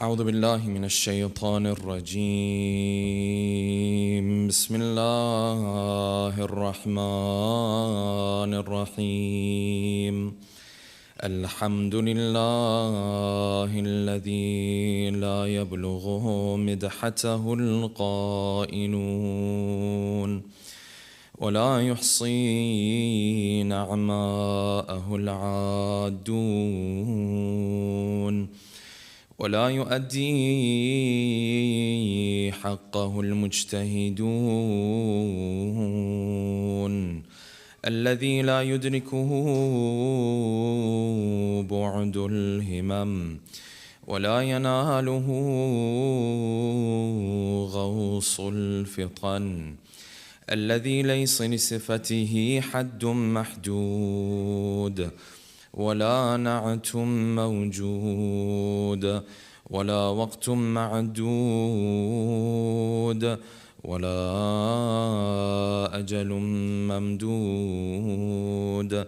أعوذ بالله من الشيطان الرجيم. بسم الله الرحمن الرحيم. الحمد لله الذي لا يبلغه مدحته القائلون ولا يحصي نعماءه العادون ولا يؤدي حقه المجتهدون الذي لا يدركه بعد الهمم ولا يناله غوص الفطن الذي ليس لصفته حد محدود ولا نعت موجود ولا وقت معدود ولا أجل ممدود.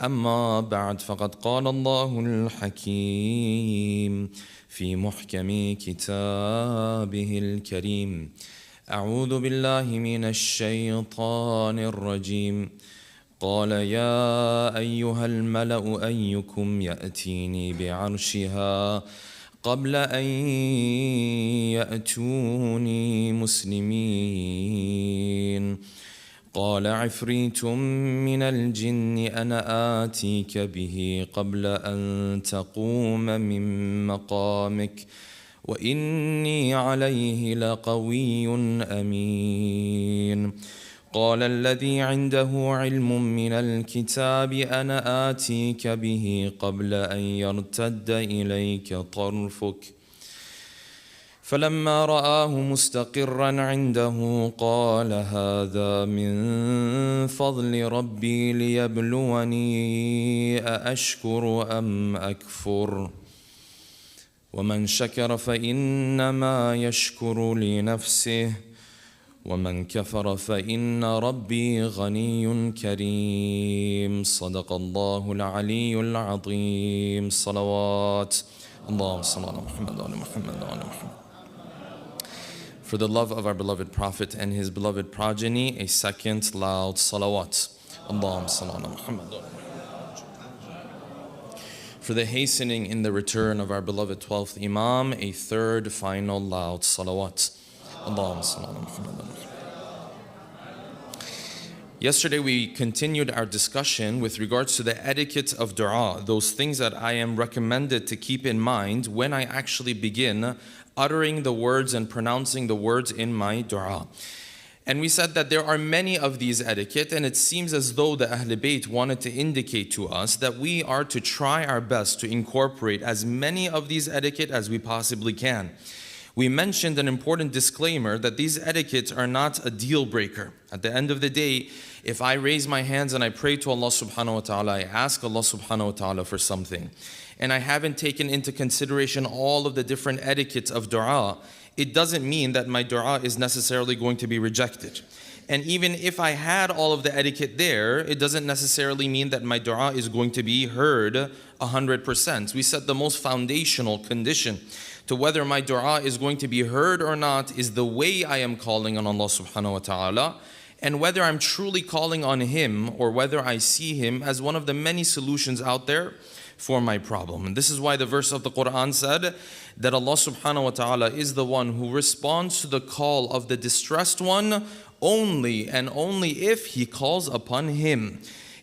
أما بعد، فقد قال الله الحكيم في محكم كتابه الكريم: أعوذ بالله من الشيطان الرجيم. قال يا أيها الملأ أيكم يأتيني بعرشها قبل أن يأتوني مسلمين. قال عفريت من الجن أنا آتيك به قبل أن تقوم من مقامك وإني عليه لقوي أمين. قال الذي عنده علم من الكتاب أنا آتيك به قبل أن يرتد إليك طرفك فلما رآه مستقرا عنده قال هذا من فضل ربي ليبلوني أأشكر أم أكفر ومن شكر فإنما يشكر لنفسه ومن كفر فإن ربي غني كريم. صدق الله العلي العظيم. صلوات اللهم صل على محمد وعلى محمد وعلى محمد. For the love of our beloved Prophet and his beloved progeny, a second loud salawat. Allahumma salli ala Muhammad wa ala Muhammad. For the hastening in the return of our beloved 12th Imam, a third final loud salawat. Allahumma salli ala Muhammad wa ala Muhammad. Yesterday we continued our discussion with regards to the etiquette of dua, those things that I am recommended to keep in mind when I actually begin uttering the words and pronouncing the words in my dua. And we said that there are many of these etiquette, and it seems as though the Ahl Bayt wanted to indicate to us that we are to try our best to incorporate as many of these etiquette as we possibly can. We mentioned an important disclaimer that these etiquettes are not a deal breaker. At the end of the day, if I raise my hands and I pray to Allah subhanahu wa ta'ala, I ask Allah subhanahu wa ta'ala for something, and I haven't taken into consideration all of the different etiquettes of dua, it doesn't mean that my dua is necessarily going to be rejected. And even if I had all of the etiquette there, it doesn't necessarily mean that my dua is going to be heard 100%. We said the most foundational condition to whether my dua is going to be heard or not is the way I am calling on Allah subhanahu wa ta'ala, and whether I'm truly calling on Him or whether I see Him as one of the many solutions out there for my problem. And this is why the verse of the Quran said that Allah subhanahu wa ta'ala is the one who responds to the call of the distressed one only and only if he calls upon Him.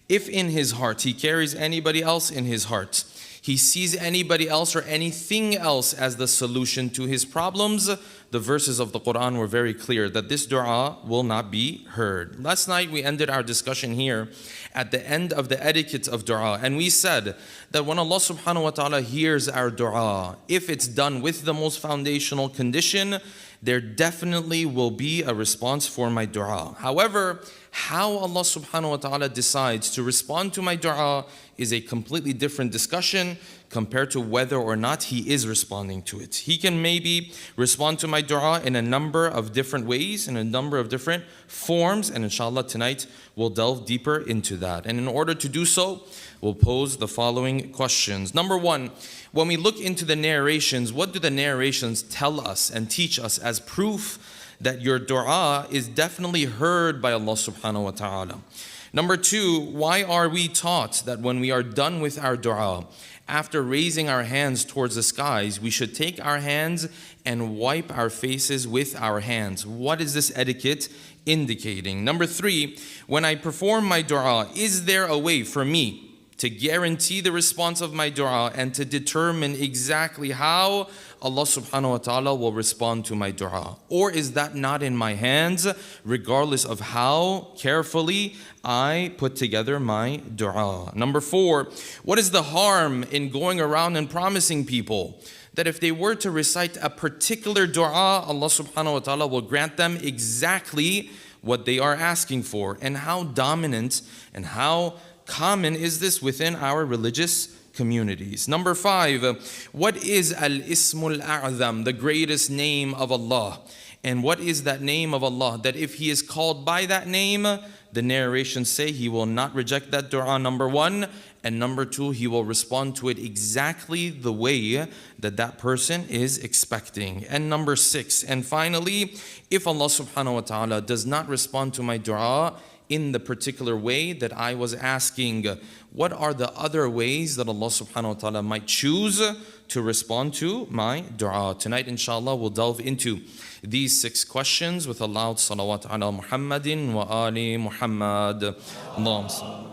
If in his heart he carries anybody else in his heart, he sees anybody else or anything else as the solution to his problems, the verses of the Quran were very clear that this dua will not be heard. Last night we ended our discussion here at the end of the etiquette of dua, and we said that when Allah subhanahu wa ta'ala hears our dua, if it's done with the most foundational condition, there definitely will be a response for my dua. However, how Allah subhanahu wa ta'ala decides to respond to my dua is a completely different discussion, compared to whether or not he is responding to it. He can maybe respond to my dua in a number of different ways, in a number of different forms, and inshallah tonight we'll delve deeper into that. And in order to do so, we'll pose the following questions. Number one, when we look into the narrations, what do the narrations tell us and teach us as proof that your dua is definitely heard by Allah subhanahu wa ta'ala? Number two, why are we taught that when we are done with our dua, after raising our hands towards the skies, we should take our hands and wipe our faces with our hands? What is this etiquette indicating? Number three, when I perform my dua, is there a way for me to guarantee the response of my dua and to determine exactly how Allah subhanahu wa ta'ala will respond to my dua? Or is that not in my hands, regardless of how carefully I put together my dua? Number four, what is the harm in going around and promising people that if they were to recite a particular dua, Allah subhanahu wa ta'ala will grant them exactly what they are asking for? And how dominant and how common is this within our religious communities? Number five, what is al-ismul a'zam, the greatest name of Allah? And what is that name of Allah that if He is called by that name, the narrations say He will not reject that dua, number one, and number two, He will respond to it exactly the way that that person is expecting. And number six, and finally, if Allah subhanahu wa ta'ala does not respond to my dua in the particular way that I was asking, what are the other ways that Allah subhanahu wa ta'ala might choose to respond to my dua? Tonight, inshallah, we'll delve into these 6 questions with a loud salawat ala Muhammadin wa ali Muhammad. Allahumma salli.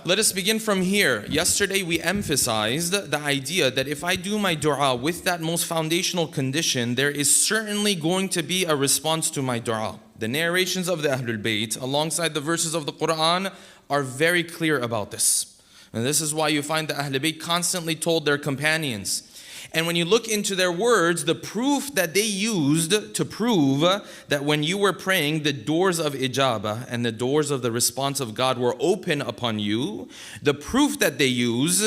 Let us begin from here. Yesterday we emphasized the idea that if I do my dua with that most foundational condition, there is certainly going to be a response to my dua. The narrations of the Ahlul Bayt alongside the verses of the Quran are very clear about this. And this is why you find the Ahlul Bayt constantly told their companions. And when you look into their words, the proof that they used to prove that when you were praying, the doors of ijabah and the doors of the response of God were open upon you, the proof that they use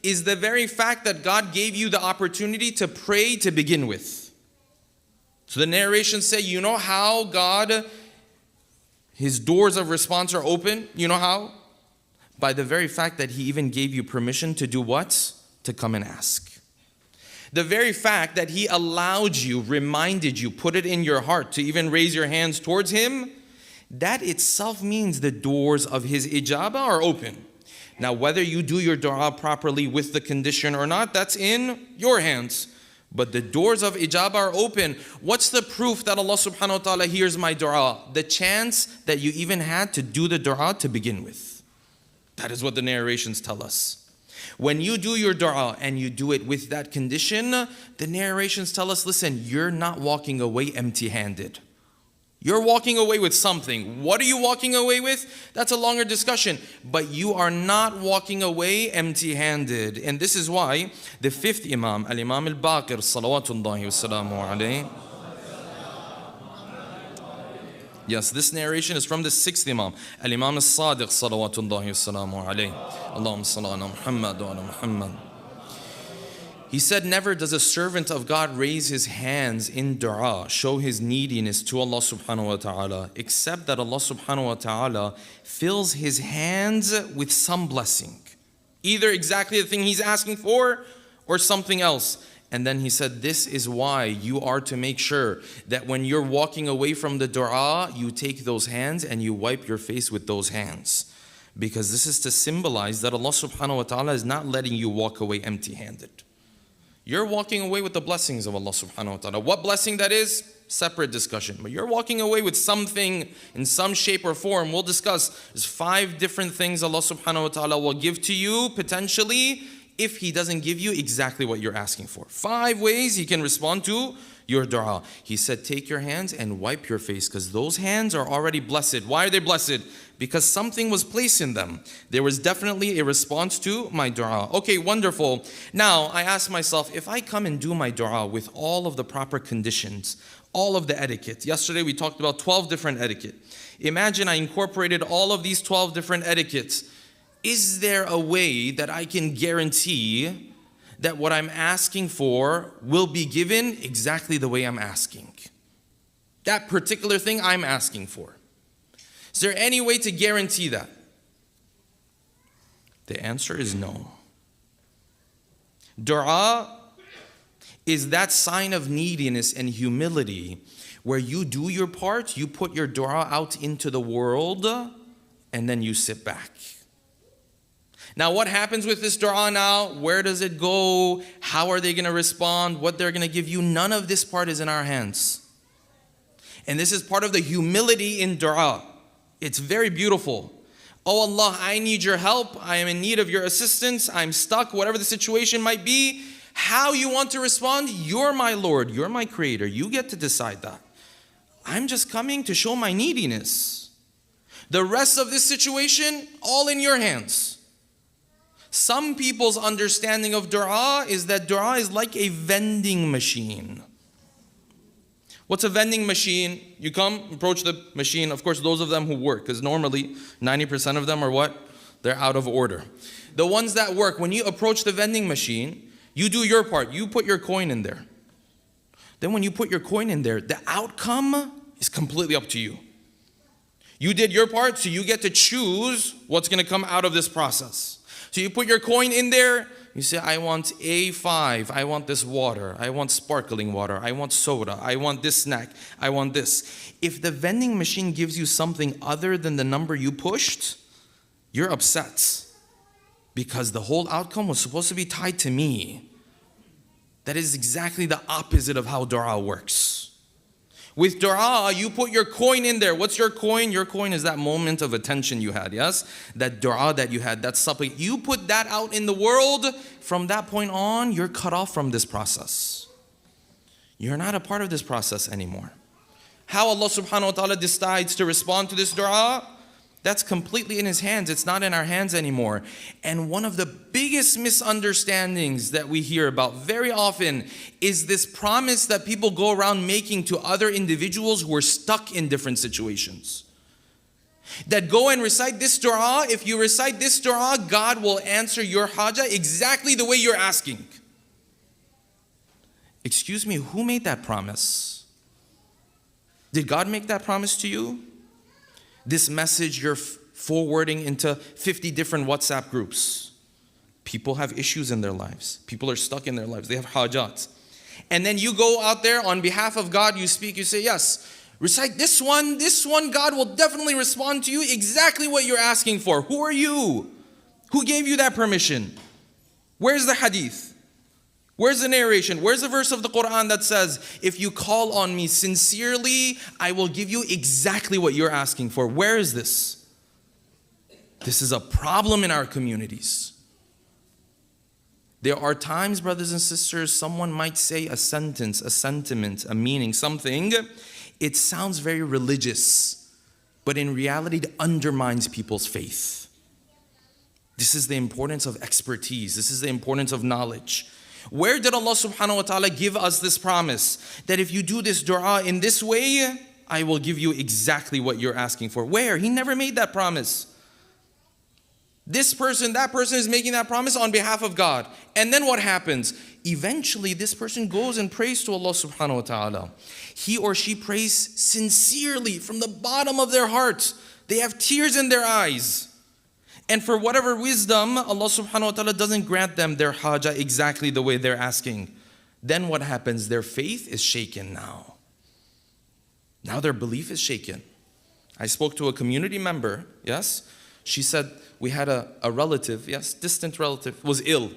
is the very fact that God gave you the opportunity to pray to begin with. So the narrations say, you know how God, His doors of response are open? You know how? By the very fact that He even gave you permission to do what? To come and ask. The very fact that He allowed you, reminded you, put it in your heart to even raise your hands towards Him, that itself means the doors of His ijabah are open. Now, whether you do your dua properly with the condition or not, that's in your hands. But the doors of ijabah are open. What's the proof that Allah subhanahu wa ta'ala hears my dua? The chance that you even had to do the dua to begin with. That is what the narrations tell us. When you do your dua and you do it with that condition, the narrations tell us, listen, you're not walking away empty-handed. You're walking away with something. What are you walking away with? That's a longer discussion. But you are not walking away empty-handed. And this is why the 5th Imam, Al-Imam Al-Baqir, salawatullahi wa salamu alayhi. Yes, this narration is from the 6th Imam, Al-Imam Al-Sadiq, salawatullahi wa salamu alayhi. Allahumma salli ala Muhammad wa ala Muhammad. He said, never does a servant of God raise his hands in dua, show his neediness to Allah subhanahu wa ta'ala, except that Allah subhanahu wa ta'ala fills his hands with some blessing. Either exactly the thing he's asking for or something else. And then he said, this is why you are to make sure that when you're walking away from the dua, you take those hands and you wipe your face with those hands. Because this is to symbolize that Allah subhanahu wa ta'ala is not letting you walk away empty-handed. You're walking away with the blessings of Allah subhanahu wa ta'ala. What blessing that is? Separate discussion. But you're walking away with something in some shape or form. We'll discuss. There's 5 different things Allah subhanahu wa ta'ala will give to you potentially if He doesn't give you exactly what you're asking for. 5 ways He can respond to your dua. He said, take your hands and wipe your face because those hands are already blessed. Why are they blessed? Because something was placed in them. There was definitely a response to my dua. Okay, wonderful. Now, I ask myself, if I come and do my dua with all of the proper conditions, all of the etiquette. Yesterday we talked about 12 different etiquette. Imagine I incorporated all of these 12 different etiquettes. Is there a way that I can guarantee that what I'm asking for will be given exactly the way I'm asking? That particular thing I'm asking for. Is there any way to guarantee that? The answer is no. Dua is that sign of neediness and humility where you do your part, you put your dua out into the world, and then you sit back. Now, what happens with this dua now? Where does it go? How are they going to respond? What they're going to give you? None of this part is in our hands. And this is part of the humility in dua. It's very beautiful. Oh Allah, I need your help. I am in need of your assistance. I'm stuck, whatever the situation might be. How you want to respond, you're my Lord. You're my Creator. You get to decide that. I'm just coming to show my neediness. The rest of this situation, all in your hands. Some people's understanding of dua is that dua is like a vending machine. What's a vending machine? You come, approach the machine. Of course, those of them who work, because normally 90% of them are what? They're out of order. The ones that work, when you approach the vending machine, you do your part. You put your coin in there. Then when you put your coin in there, the outcome is completely up to you. You did your part, so you get to choose what's going to come out of this process. So you put your coin in there, you say, I want A5, I want this water, I want sparkling water, I want soda, I want this snack, I want this. If the vending machine gives you something other than the number you pushed, you're upset. Because the whole outcome was supposed to be tied to me. That is exactly the opposite of how dua works. With dua, you put your coin in there. What's your coin? Your coin is that moment of attention you had, yes? That dua that you had, that supplicate. You put that out in the world. From that point on, you're cut off from this process. You're not a part of this process anymore. How Allah subhanahu wa ta'ala decides to respond to this dua, that's completely in His hands. It's not in our hands anymore. And one of the biggest misunderstandings that we hear about very often is this promise that people go around making to other individuals who are stuck in different situations. That go and recite this dua. If you recite this dua, God will answer your haja exactly the way you're asking. Excuse me, who made that promise? Did God make that promise to you? This message you're forwarding into 50 different WhatsApp groups. People have issues in their lives. People are stuck in their lives. They have hajat. And then you go out there on behalf of God, you speak, you say, yes, recite this one, God will definitely respond to you exactly what you're asking for. Who are you? Who gave you that permission? Where's the hadith? Where's the narration? Where's the verse of the Quran that says, if you call on me sincerely, I will give you exactly what you're asking for? Where is this? This is a problem in our communities. There are times, brothers and sisters, someone might say a sentence, a sentiment, a meaning, something. It sounds very religious, but in reality, it undermines people's faith. This is the importance of expertise. This is the importance of knowledge. Where did Allah subhanahu wa ta'ala give us this promise? That if you do this dua in this way, I will give you exactly what you're asking for. Where? He never made that promise. This person, that person is making that promise on behalf of God. And then what happens? Eventually, this person goes and prays to Allah subhanahu wa ta'ala. He or she prays sincerely from the bottom of their heart. They have tears in their eyes. And for whatever wisdom, Allah subhanahu wa ta'ala doesn't grant them their haja exactly the way they're asking. Then what happens? Their faith is shaken now. Now their belief is shaken. I spoke to a community member, yes? She said, we had a relative, yes, distant relative, was ill.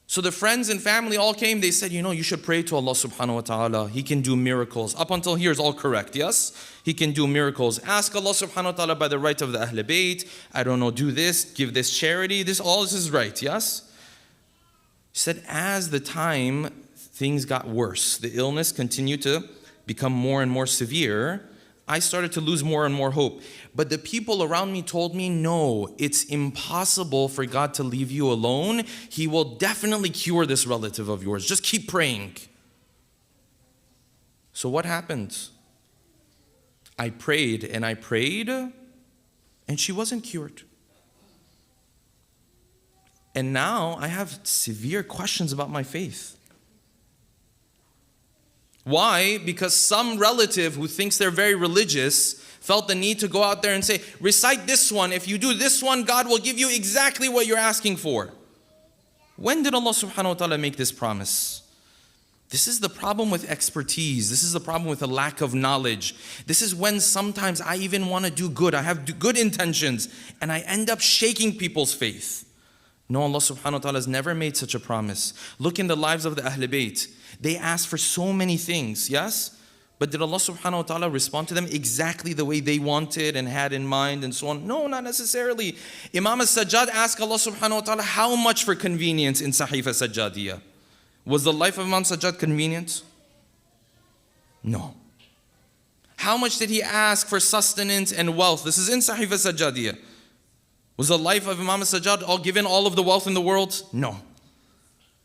So the friends and family all came, they said, you should pray to Allah subhanahu wa ta'ala. He can do miracles. Up until here is all correct, yes? He can do miracles. Ask Allah subhanahu wa ta'ala by the right of the Ahl Bayt. I don't know, do this, give this charity. All this is right, yes? He said, as the time, things got worse. The illness continued to become more and more severe. I started to lose more and more hope. But the people around me told me, no, it's impossible for God to leave you alone. He will definitely cure this relative of yours. Just keep praying. So what happened? I prayed and I prayed, And she wasn't cured. And now I have severe questions about my faith. Why? Because some relative who thinks they're very religious felt the need to go out there and say, recite this one. If you do this one, God will give you exactly what you're asking for. When did Allah subhanahu wa ta'ala make this promise? This is the problem with expertise. This is the problem with a lack of knowledge. This is when sometimes I even want to do good. I have good intentions and I end up shaking people's faith. No, Allah subhanahu wa ta'ala has never made such a promise. Look in the lives of the Ahl Bayt. They asked for so many things, yes? But did Allah subhanahu wa ta'ala respond to them exactly the way they wanted and had in mind and so on? No, not necessarily. Imam al-Sajjad asked Allah subhanahu wa ta'ala how much for convenience in Sahifa Sajjadiyah. Was the life of Imam Sajjad convenient? No. How much did he ask for sustenance and wealth? This is in Sahifa Sajjadiyah. Was the life of Imam Sajjad all given all of the wealth in the world? No.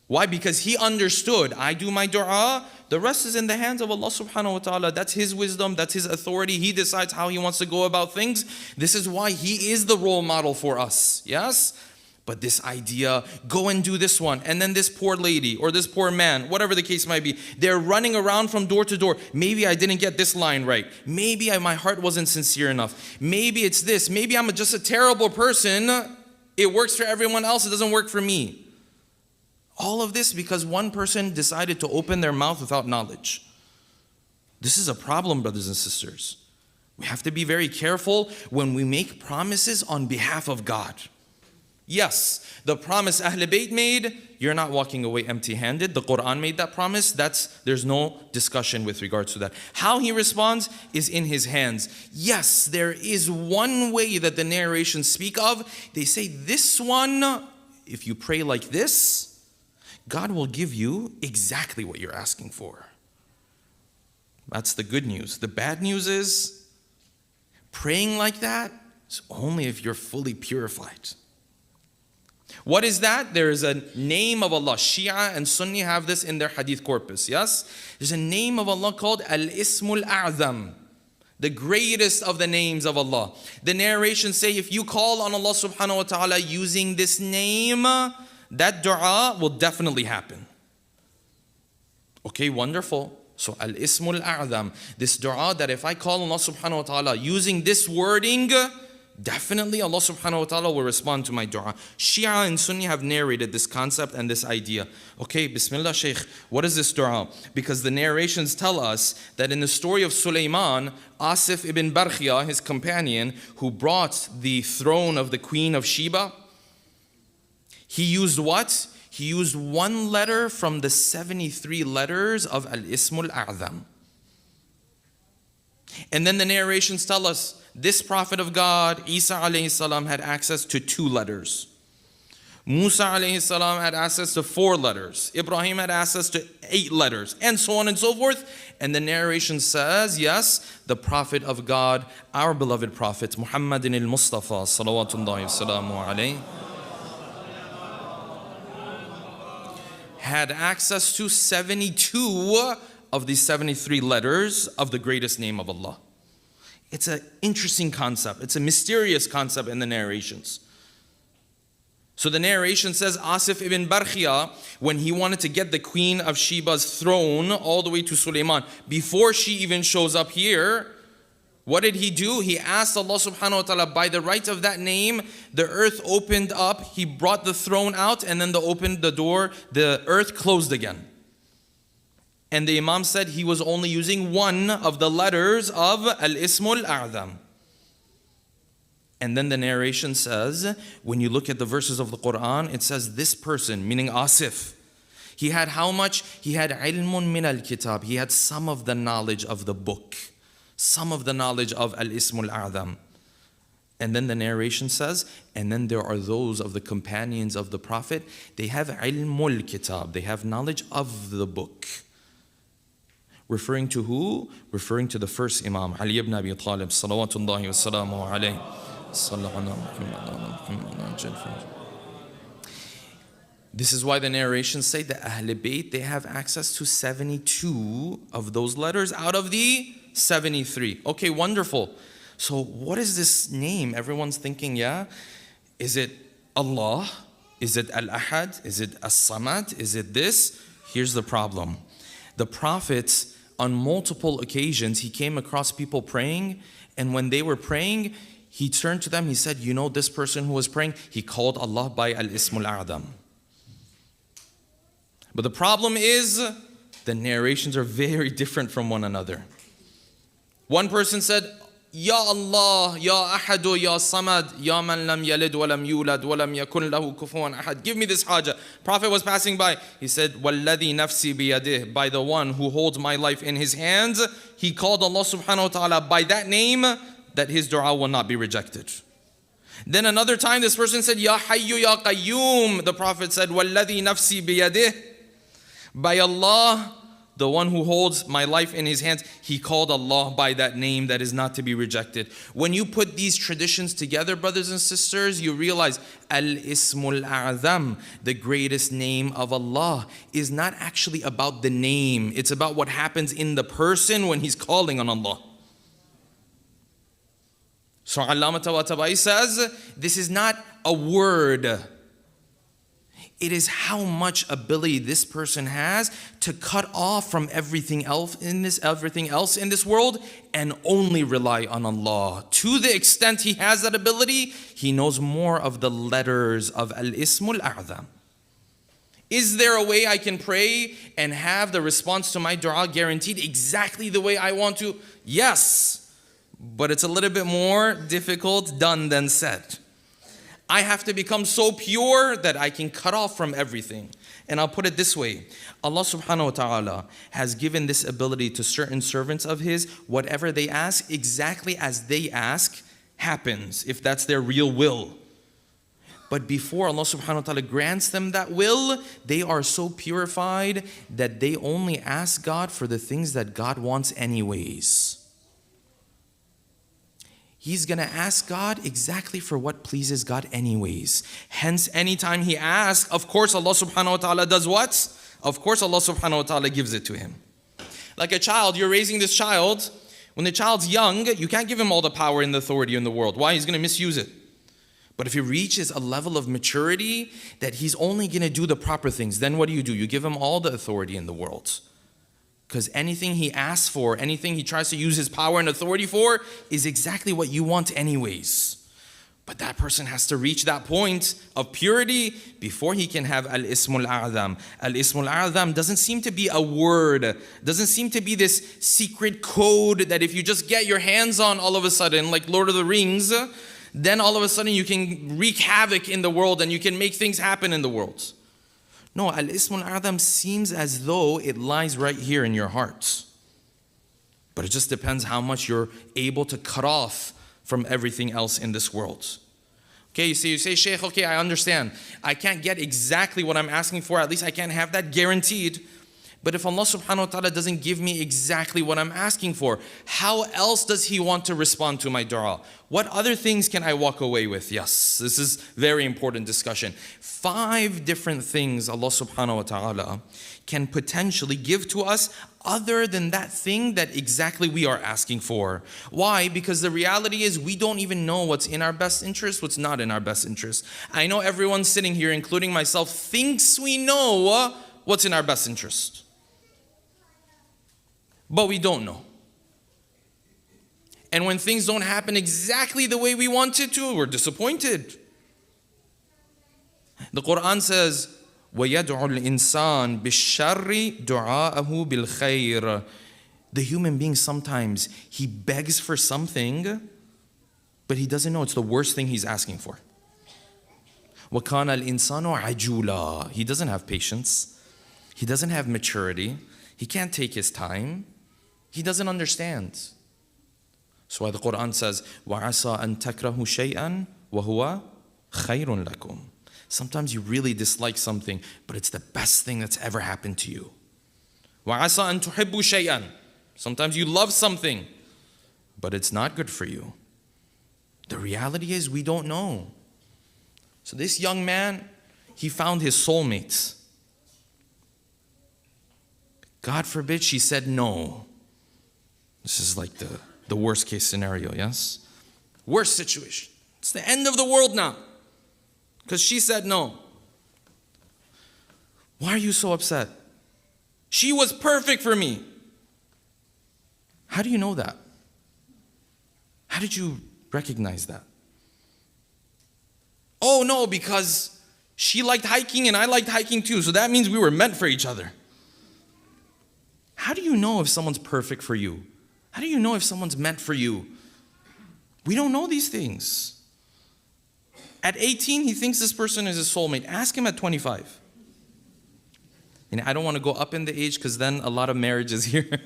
Why? Because he understood, I do my dua, the rest is in the hands of Allah subhanahu wa ta'ala. That's His wisdom, that's His authority. He decides how He wants to go about things. This is why He is the role model for us. Yes? But this idea, go and do this one, and then this poor lady or this poor man, whatever the case might be, they're running around from door to door. Maybe I didn't get this line right. Maybe my heart wasn't sincere enough. Maybe it's this. Maybe I'm just a terrible person. It works for everyone else. It doesn't work for me. All of this because one person decided to open their mouth without knowledge. This is a problem, brothers and sisters. We have to be very careful when we make promises on behalf of God. Yes, the promise Ahl Bayt made, you're not walking away empty-handed. The Quran made that promise. There's no discussion with regards to that. How He responds is in His hands. Yes, there is one way that the narrations speak of. They say this one, if you pray like this, God will give you exactly what you're asking for. That's the good news. The bad news is praying like that is only if you're fully purified. What is that? There is a name of Allah. Shia and Sunni have this in their hadith corpus, yes? There's a name of Allah called Al-Ismul A'zam, the greatest of the names of Allah. The narrations say if you call on Allah subhanahu wa ta'ala using this name, that dua will definitely happen. Okay, wonderful. So Al-Ismul A'zam, this dua that if I call on Allah subhanahu wa ta'ala using this wording, definitely Allah subhanahu wa ta'ala will respond to my dua. Shia and Sunni have narrated this concept and this idea. Okay, Bismillah Shaykh, what is this dua? Because the narrations tell us that in the story of Sulaiman, Asif ibn Barkhia, his companion, who brought the throne of the Queen of Sheba, he used what? He used one letter from the 73 letters of Al-Ismul A'zam. And then the narrations tell us this prophet of God, Isa alayhi salam, had access to 2 letters. Musa alayhi salam had access to 4 letters. Ibrahim had access to 8 letters, and so on and so forth. And the narration says, yes, the prophet of God, our beloved prophet, Muhammadin al-Mustafa, salawatullahi wa alayhi, had access to 72 of these 73 letters of the greatest name of Allah. It's an interesting concept. It's a mysterious concept in the narrations. So the narration says Asif ibn Barkhia, when he wanted to get the Queen of Sheba's throne all the way to Sulaiman, before she even shows up here, what did he do? He asked Allah subhanahu wa ta'ala, by the right of that name, the earth opened up, He brought the throne out, and then the door, the earth closed again. And the Imam said he was only using one of the letters of Al-Ismul A'zam. And then the narration says, when you look at the verses of the Quran, it says this person, meaning Asif, he had how much? He had ilmun min al-kitab. He had some of the knowledge of the book. Some of the knowledge of Al-Ismul A'zam. And then the narration says, and then there are those of the companions of the Prophet, they have ilmul kitab. They have knowledge of the book. Referring to who? Referring to the first Imam, Ali ibn Abi Talib, salawatullahi wa salamu alayhi. This is why the narrations say that Ahl Bayt, they have access to 72 of those letters out of the 73. Okay, wonderful. So what is this name? Everyone's thinking, yeah, is it Allah? Is it Al-Ahad? Is it As-Samad? Is it this? Here's the problem. The Prophet, on multiple occasions, he came across people praying, and when they were praying, he turned to them, he said, you know this person who was praying? He called Allah by Al-Ismul A'zam. But the problem is, the narrations are very different from one another. One person said, Ya Allah, Ya Ahadu, Ya Samad, Ya Man lam yalid wa lam yulad wa lam yakun lahu kufuwan ahad. Give me this haja. Prophet was passing by. He said, Walladhi nafsi biyadih. By the one who holds my life in his hands. He called Allah subhanahu wa ta'ala by that name, that his dua will not be rejected. Then another time this person said, Ya Hayyu Ya Qayyum. The Prophet said, Walladhi nafsi biyadih. By Allah, the one who holds my life in his hands, he called Allah by that name that is not to be rejected. When you put these traditions together, brothers and sisters, you realize Al-Ismul A'zam, the greatest name of Allah, is not actually about the name. It's about what happens in the person when he's calling on Allah. So Allama Tawatabai says, this is not a word. It is how much ability this person has to cut off from everything else in this world and only rely on Allah. To the extent he has that ability, he knows more of the letters of Al-Ismul A'zam. Is there a way I can pray and have the response to my dua guaranteed exactly the way I want to? Yes, but it's a little bit more difficult done than said. I have to become so pure that I can cut off from everything. And I'll put it this way. Allah subhanahu wa ta'ala has given this ability to certain servants of His. Whatever they ask, exactly as they ask, happens, if that's their real will. But before Allah subhanahu wa ta'ala grants them that will, they are so purified that they only ask God for the things that God wants anyways. He's going to ask God exactly for what pleases God anyways. Hence, anytime he asks, of course Allah subhanahu wa ta'ala does what? Of course Allah subhanahu wa ta'ala gives it to him. Like a child, you're raising this child. When the child's young, you can't give him all the power and the authority in the world. Why? He's going to misuse it. But if he reaches a level of maturity that he's only going to do the proper things, then what do? You give him all the authority in the world. Because anything he asks for, anything he tries to use his power and authority for, is exactly what you want anyways. But that person has to reach that point of purity before he can have Al-Ismul A'zam. Al-Ismul A'zam doesn't seem to be a word, doesn't seem to be this secret code that if you just get your hands on all of a sudden, like Lord of the Rings, then all of a sudden you can wreak havoc in the world and you can make things happen in the world. No, Al-Ismul A'zam seems as though it lies right here in your heart. But it just depends how much you're able to cut off from everything else in this world. Okay, you say, Shaykh, okay, I understand. I can't get exactly what I'm asking for. At least I can't have that guaranteed. But if Allah subhanahu wa ta'ala doesn't give me exactly what I'm asking for, how else does He want to respond to my dua? What other things can I walk away with? Yes, this is very important discussion. 5 different things Allah subhanahu wa ta'ala can potentially give to us other than that thing that exactly we are asking for. Why? Because the reality is we don't even know what's in our best interest, what's not in our best interest. I know everyone sitting here, including myself, thinks we know what's in our best interest. But we don't know. And when things don't happen exactly the way we want it to, we're disappointed. The Quran says, وَيَدْعُ الْإِنسَانِ بِالشَّرِّ دُعَاءَهُ بِالْخَيْرِ. The human being sometimes, he begs for something, but he doesn't know it's the worst thing he's asking for. وَكَانَ الْإِنسَانُ عَجُولًا. He doesn't have patience. He doesn't have maturity. He can't take his time. He doesn't understand. So why the Quran says, وَعَسَىٰ أَن تَكْرَهُ شَيْئًا وَهُوَ خَيْرٌ لَكُمْ. Sometimes you really dislike something, but it's the best thing that's ever happened to you. وَعَسَىٰ أَن تُحِبُّ شَيْئًا. Sometimes you love something, but it's not good for you. The reality is we don't know. So this young man, he found his soulmate. God forbid she said no. This is like the worst case scenario, yes? Worst situation. It's the end of the world now. Because she said no. Why are you so upset? She was perfect for me. How do you know that? How did you recognize that? Oh no, because she liked hiking and I liked hiking too, so that means we were meant for each other. How do you know if someone's perfect for you? How do you know if someone's meant for you? We don't know these things. At 18, he thinks this person is his soulmate. Ask him at 25. And I don't want to go up in the age because then a lot of marriages here.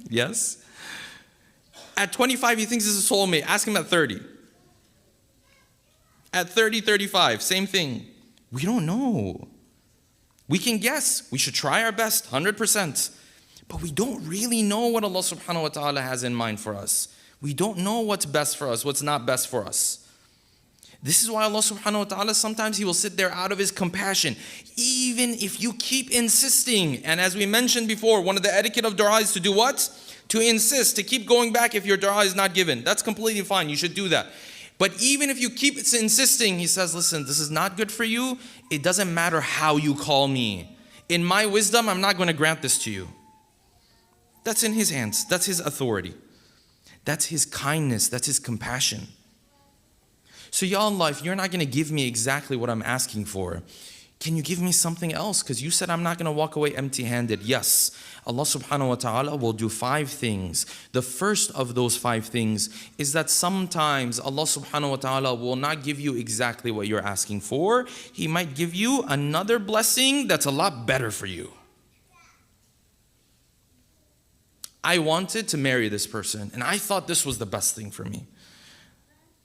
Yes? At 25, he thinks this is a soulmate. Ask him at 30. At 30, 35, same thing. We don't know. We can guess. We should try our best, 100%. But we don't really know what Allah subhanahu wa ta'ala has in mind for us. We don't know what's best for us, what's not best for us. This is why Allah subhanahu wa ta'ala, sometimes He will sit there out of His compassion. Even if you keep insisting. And as we mentioned before, one of the etiquette of dua is to do what? To insist, to keep going back if your dua is not given. That's completely fine. You should do that. But even if you keep insisting, He says, listen, this is not good for you. It doesn't matter how you call me. In my wisdom, I'm not going to grant this to you. That's in His hands. That's His authority. That's His kindness. That's His compassion. So Ya Allah, if you're not going to give me exactly what I'm asking for, can you give me something else? Because you said I'm not going to walk away empty-handed. Yes, Allah subhanahu wa ta'ala will do 5 things. The first of those 5 things is that sometimes Allah subhanahu wa ta'ala will not give you exactly what you're asking for. He might give you another blessing that's a lot better for you. I wanted to marry this person and I thought this was the best thing for me.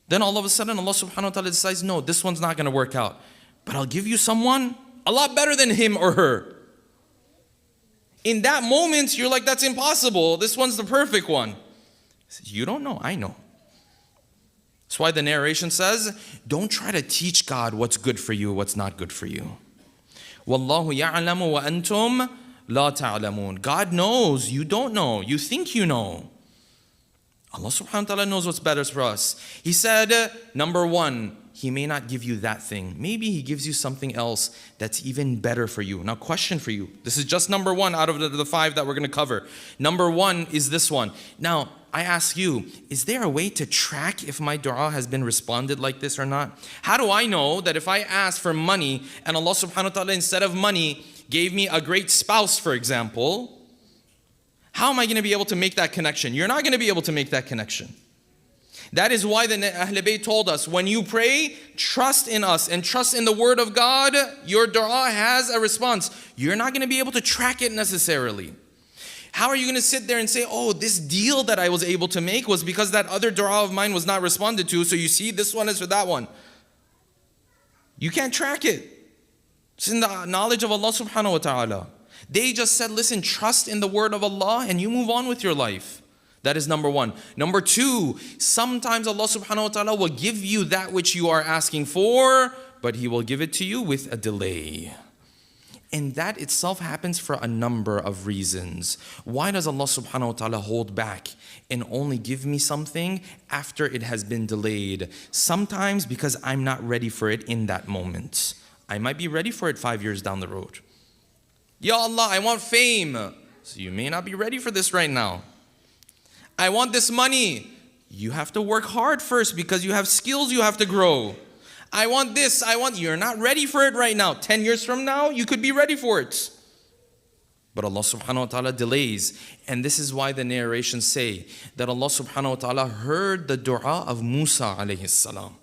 Then all of a sudden Allah subhanahu wa ta'ala decides, no, this one's not going to work out. But I'll give you someone a lot better than him or her. In that moment, you're like, that's impossible. This one's the perfect one. He says, you don't know, I know. That's why the narration says, don't try to teach God what's good for you, what's not good for you. Wallahu ya'lamu wa antum la ta'lamun. God knows, you don't know. You think you know. Allah subhanahu wa ta'ala knows what's better for us. He said, number 1, He may not give you that thing. Maybe He gives you something else that's even better for you. Now, question for you. This is just number 1 out of the 5 that we're going to cover. Number 1 is this one. Now, I ask you, is there a way to track if my dua has been responded like this or not? How do I know that if I ask for money and Allah subhanahu wa ta'ala instead of money gave me a great spouse, for example, how am I going to be able to make that connection? You're not going to be able to make that connection. That is why the Ahlul Bayt told us, when you pray, trust in us and trust in the word of God, your dua has a response. You're not going to be able to track it necessarily. How are you going to sit there and say, oh, this deal that I was able to make was because that other dua of mine was not responded to, so you see this one is for that one. You can't track it. It's in the knowledge of Allah subhanahu wa ta'ala. They just said, listen, trust in the word of Allah and you move on with your life. That is number 1. Number 2, sometimes Allah subhanahu wa ta'ala will give you that which you are asking for, but He will give it to you with a delay. And that itself happens for a number of reasons. Why does Allah subhanahu wa ta'ala hold back and only give me something after it has been delayed? Sometimes because I'm not ready for it in that moment. I might be ready for it 5 years down the road. Ya Allah, I want fame. So you may not be ready for this right now. I want this money. You have to work hard first because you have skills you have to grow. I want this, you're not ready for it right now. 10 years from now, you could be ready for it. But Allah subhanahu wa ta'ala delays. And this is why the narrations say that Allah subhanahu wa ta'ala heard the dua of Musa alayhi salam.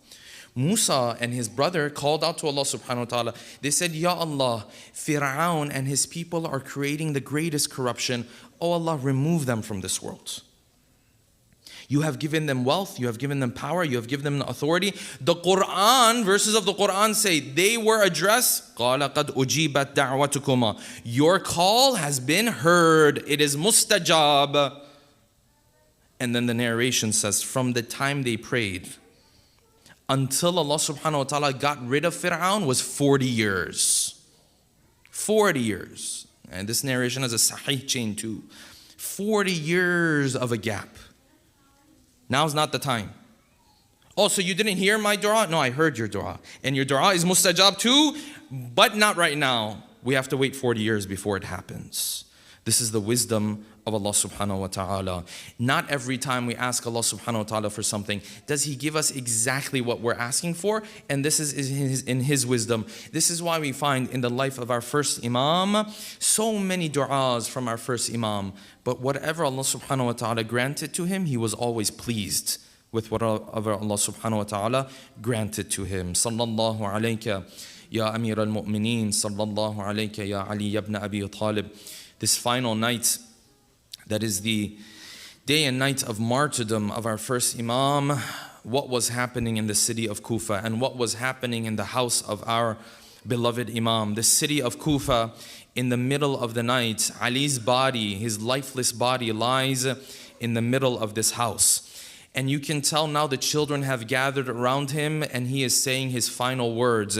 Musa and his brother called out to Allah subhanahu wa ta'ala. They said, Ya Allah, Fir'aun and his people are creating the greatest corruption. Oh Allah, remove them from this world. You have given them wealth, you have given them power, you have given them authority. The Quran, verses of the Quran say, they were addressed, قَالَ قَدْ أُجِيبَتْ دَعْوَتُكُمَا. Your call has been heard. It is mustajab. And then the narration says, from the time they prayed, until Allah subhanahu wa ta'ala got rid of Fir'aun was 40 years. 40 years. And this narration has a sahih chain too. 40 years of a gap. Now's not the time. Oh, so you didn't hear my dua? No, I heard your dua. And your dua is mustajab too, but not right now. We have to wait 40 years before it happens. This is the wisdom of Allah subhanahu wa ta'ala. Not every time we ask Allah subhanahu wa ta'ala for something, does He give us exactly what we're asking for? And this is in His wisdom. This is why we find in the life of our first Imam, so many du'as from our first Imam. But whatever Allah subhanahu wa ta'ala granted to him, he was always pleased with whatever Allah subhanahu wa ta'ala granted to him. Sallallahu alayka ya Amir al-Mu'mineen, sallallahu alayka ya Ali ibn Abi Talib. This final night, that is the day and night of martyrdom of our first Imam, what was happening in the city of Kufa and what was happening in the house of our beloved Imam. The city of Kufa, in the middle of the night, Ali's body, his lifeless body, lies in the middle of this house. And you can tell now the children have gathered around him and he is saying his final words.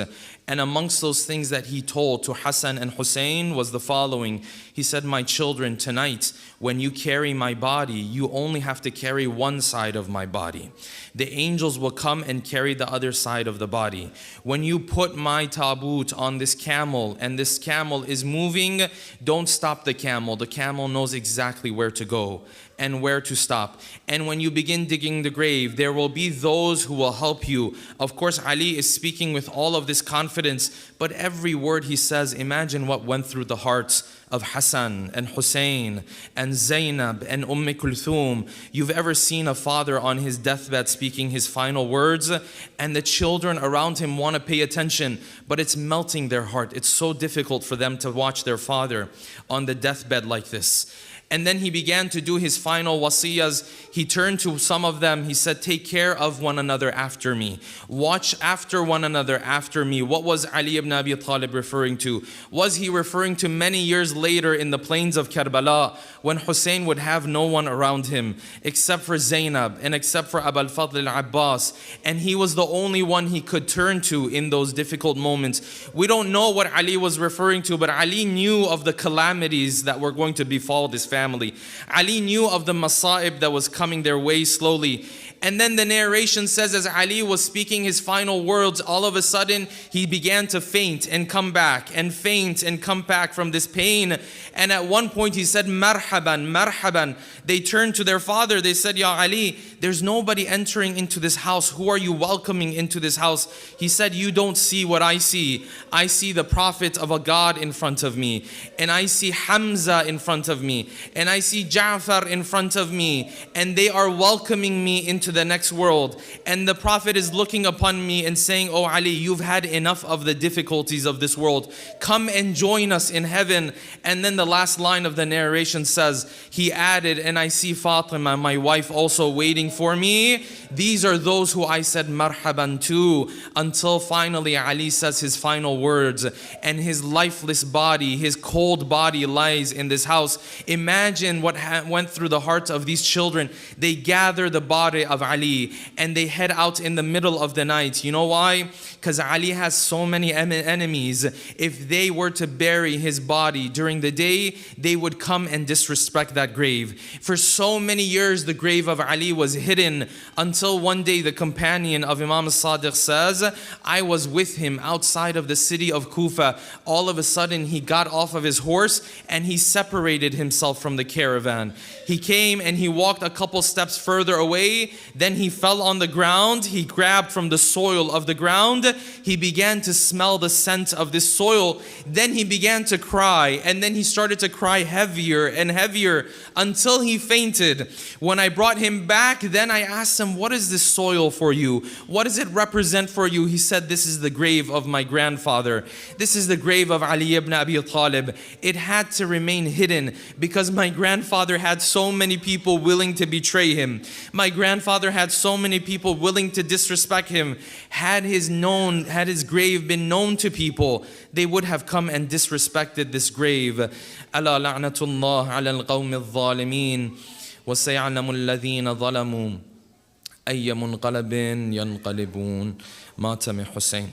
And amongst those things that he told to Hassan and Hussein was the following. He said, my children, tonight when you carry my body, you only have to carry one side of my body. The angels will come and carry the other side of the body. When you put my tabut on this camel and this camel is moving, don't stop the camel. The camel knows exactly where to go and where to stop. And when you begin digging the grave, there will be those who will help you. Of course, Ali is speaking with all of this confidence, but every word he says, imagine what went through the hearts of Hassan and Hussein and Zainab and Kulthum. You've ever seen a father on his deathbed speaking his final words and the children around him want to pay attention, but it's melting their heart. It's so difficult for them to watch their father on the deathbed like this. And then he began to do his final wasiyas. He turned to some of them. He said, take care of one another after me. Watch after one another after me. What was Ali ibn Abi Talib referring to? Was he referring to many years later in the plains of Karbala when Hussein would have no one around him except for Zainab and except for Abu al-Fadl al-Abbas, and he was the only one he could turn to in those difficult moments? We don't know what Ali was referring to, but Ali knew of the calamities that were going to befall this family. Ali knew of the masa'ib that was coming their way slowly. And then the narration says, as Ali was speaking his final words, all of a sudden he began to faint and come back and faint and come back from this pain. And at one point he said, marhaban, marhaban. They turned to their father. They said, Ya Ali, there's nobody entering into this house. Who are you welcoming into this house? He said, you don't see what I see. I see the prophet of a God in front of me. And I see Hamza in front of me. And I see Ja'far in front of me. And they are welcoming me into the next world. And the prophet is looking upon me and saying, oh Ali, you've had enough of the difficulties of this world. Come and join us in heaven. And then the last line of the narration says, he added, and I see Fatima, my wife, also waiting for me. These are those who I said marhaban to, until finally Ali says his final words, and his lifeless body, his cold body lies in this house. Imagine what went through the hearts of these children. They gather the body of Ali and they head out in the middle of the night. You know why? Because Ali has so many enemies. If they were to bury his body during the day, they would come and disrespect that grave. For so many years, the grave of Ali was hidden, until one day the companion of Imam al-Sadiq says, I was with him outside of the city of Kufa. All of a sudden, he got off of his horse and he separated himself from the caravan. He came and he walked a couple steps further away. Then he fell on the ground. He grabbed from the soil of the ground. He began to smell the scent of this soil. Then he began to cry, and then he started to cry heavier and heavier until he fainted. When I brought him back, then I asked him, what is this soil for you? What does it represent for you? He said, this is the grave of my grandfather. This is the grave of Ali ibn Abi Talib. It had to remain hidden because my grandfather had so many people willing to betray him. My grandfather had so many people willing to disrespect him. Had his grave been known to people, they would have come and disrespected this grave. Ala la'natullah ala al-qawmi al-zalimin wa say'alamu alladhina zalamu ayya munqalabin yanqalibun. Mata min Hussein.